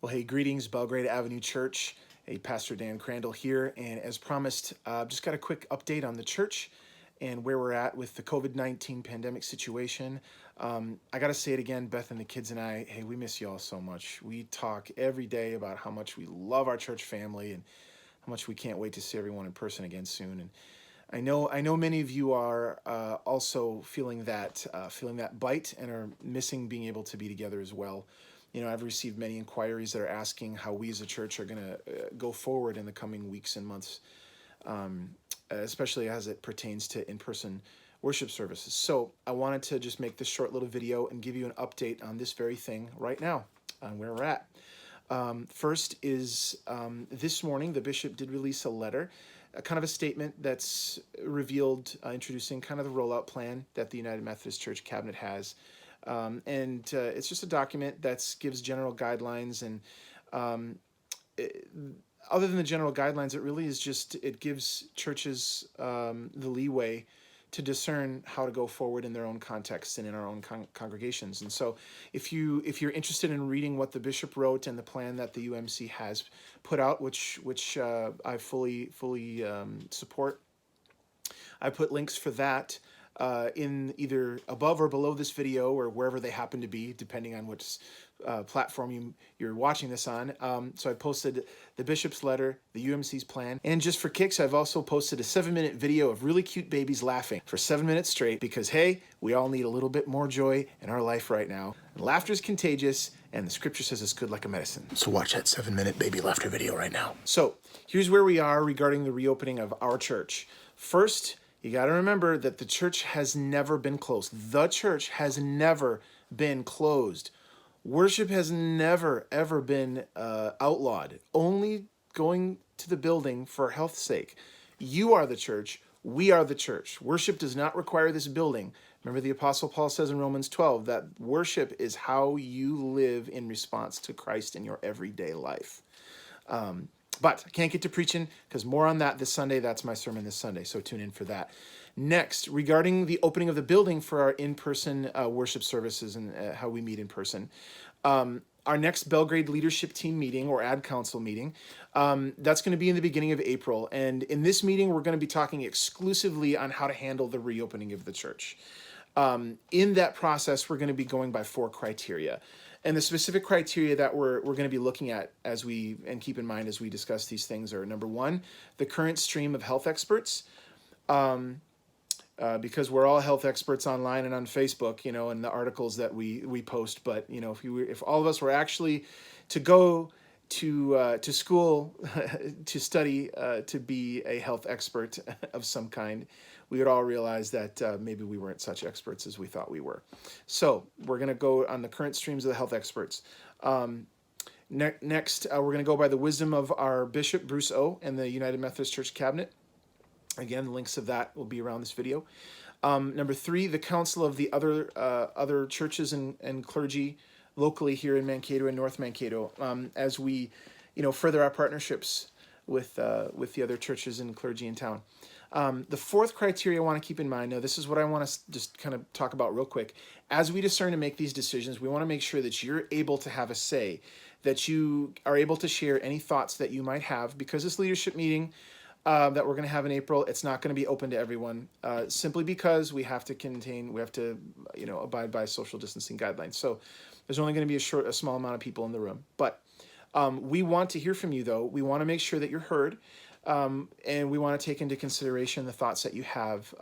Well, hey, greetings, Belgrade Avenue Church. Hey, Pastor Dan Crandall here. And as promised, just got a quick update on the church and where we're at with the COVID-19 pandemic situation. I got to say it again, Beth and the kids and I, hey, we miss y'all so much. We talk every day about how much we love our church family and how much we can't wait to see everyone in person again soon. And I know many of you are also feeling that bite and are missing being able to be together as well. You know, I've received many inquiries that are asking how we as a church are going to go forward in the coming weeks and months, especially as it pertains to in-person worship services. So I wanted to just make this short little video and give you an update on this very thing right now, on where we're at. First is this morning, the bishop did release a letter, kind of a statement that's revealed, introducing kind of the rollout plan that the United Methodist Church Cabinet has. It's just a document that gives general guidelines, and other than the general guidelines, it really is just, it gives churches the leeway to discern how to go forward in their own context and in our own congregations. And so if you're interested in reading what the bishop wrote and the plan that the UMC has put out, which I fully support, I put links for that in either above or below this video, or wherever they happen to be, depending on which platform you're watching this on. So I posted the bishop's letter, the UMC's plan, and just for kicks, I've also posted a 7-minute video of really cute babies laughing for 7 minutes straight, because hey, we all need a little bit more joy in our life right now. And laughter is contagious, and the scripture says it's good like a medicine. So watch that 7-minute baby laughter video right now. So here's where we are regarding the reopening of our church. First, you got to remember that the church has never been closed. The church has never been closed. Worship has never, ever been outlawed. Only going to the building for health's sake. You are the church. We are the church. Worship does not require this building. Remember, the Apostle Paul says in Romans 12 that worship is how you live in response to Christ in your everyday life. But I can't get to preaching because more on that this Sunday. That's my sermon this Sunday, so tune in for that. Next, regarding the opening of the building for our in-person worship services and how we meet in person, our next Belgrade Leadership Team meeting, or Ad Council meeting, that's going to be in the beginning of April. And in this meeting, we're going to be talking exclusively on how to handle the reopening of the church. In that process, we're going to be going by 4 criteria. And the specific criteria that we're going to be looking at and keep in mind as we discuss these things are, number 1, the current stream of health experts, because we're all health experts online and on Facebook, you know, and the articles that we post. But, you know, if all of us were actually to go to school to study to be a health expert of some kind, we would all realize that maybe we weren't such experts as we thought we were. So we're going to go on the current streams of the health experts. Next, we're going to go by the wisdom of our Bishop, Bruce O., and the United Methodist Church Cabinet. Again, the links of that will be around this video. Number 3, the council of the other churches and clergy locally here in Mankato and North Mankato, as we, further our partnerships with the other churches and clergy in town. The 4th criteria I want to keep in mind, now this is what I want to just kind of talk about real quick. As we discern and make these decisions, we want to make sure that you're able to have a say, that you are able to share any thoughts that you might have, because this leadership meeting that we're going to have in April, it's not going to be open to everyone, simply because we have to abide by social distancing guidelines. So there's only going to be a small amount of people in the room. But we want to hear from you, though. We want to make sure that you're heard. And we want to take into consideration the thoughts that you have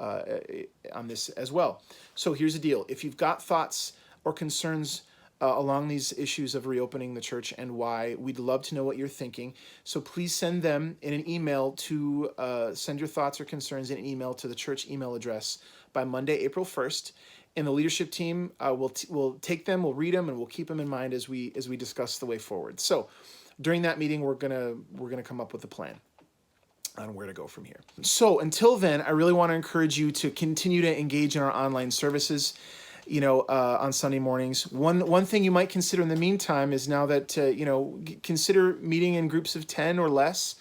on this as well. So here's the deal. If you've got thoughts or concerns along these issues of reopening the church and why, we'd love to know what you're thinking. So please send them in an email send your thoughts or concerns in an email to the church email address by Monday, April 1st. And the leadership team will take them, we'll read them, and we'll keep them in mind as we discuss the way forward. So during that meeting, we're gonna come up with a plan on where to go from here. So until then, I really want to encourage you to continue to engage in our online services, on Sunday mornings. One thing you might consider in the meantime is, now that, consider meeting in groups of 10 or less,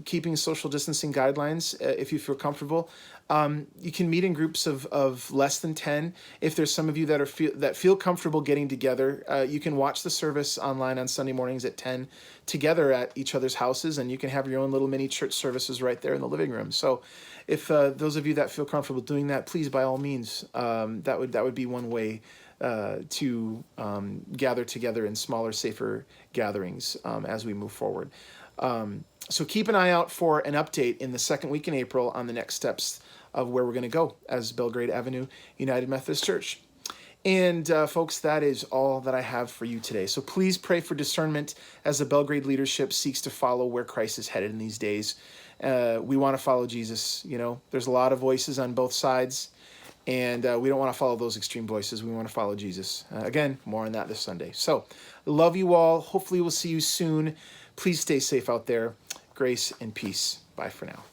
keeping social distancing guidelines if you feel comfortable. You can meet in groups of less than 10. If there's some of you that feel comfortable getting together, you can watch the service online on Sunday mornings at 10 together at each other's houses, and you can have your own little mini church services right there in the living room. So if those of you that feel comfortable doing that, please, by all means, that would be one way to gather together in smaller, safer gatherings as we move forward. So keep an eye out for an update in the second week in April on the next steps of where we're going to go as Belgrade Avenue United Methodist Church. And folks, that is all that I have for you today. So please pray for discernment as the Belgrade leadership seeks to follow where Christ is headed in these days. We want to follow Jesus. You know, there's a lot of voices on both sides, and we don't want to follow those extreme voices. We want to follow Jesus. Again, more on that this Sunday. So love you all. Hopefully we'll see you soon. Please stay safe out there. Grace and peace. Bye for now.